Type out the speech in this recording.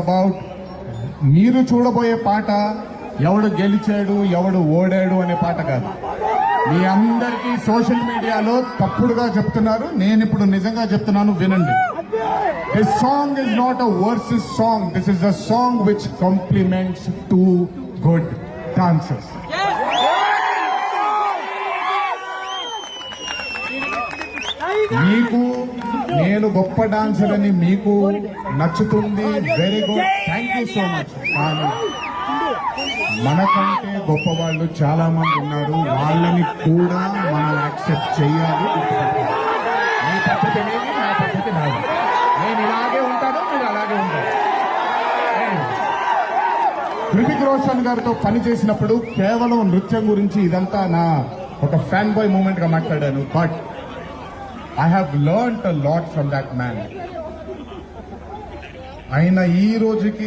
About మీరు చూడబోయే పాట ఎవడు గెలిచాడు ఎవడు ఓడాడు అనే పాట కాదు. మీ అందరికీ సోషల్ మీడియాలో తప్పుడుగా చెప్తున్నారు, నేను ఇప్పుడు నిజంగా చెప్తున్నాను, వినండి. This song is not a versus song, this is a song which compliments too good dancers. మీకు నేను గొప్ప డాన్సర్ అని మీకు నచ్చుతుంది, very good, thank you so much. కానీ మనకంటే గొప్ప వాళ్ళు చాలా మంది ఉన్నారు, వాళ్ళని కూడా మనం యాక్సెప్ట్ చేయాలి. మీ పద్ధతి అనేది నా పద్ధతి నాది, నేను ఇలాగే ఉంటాను, మీరు అలాగే ఉంటారు. హృతిక్ రోషన్ గారితో పనిచేసినప్పుడు కేవలం నృత్యం గురించి ఇదంతా నా ఒక ఫ్యాన్ బాయ్ మూమెంట్ గా మాట్లాడాను, but I have learned a lot from that man. ఆయన ఈ రోజుకి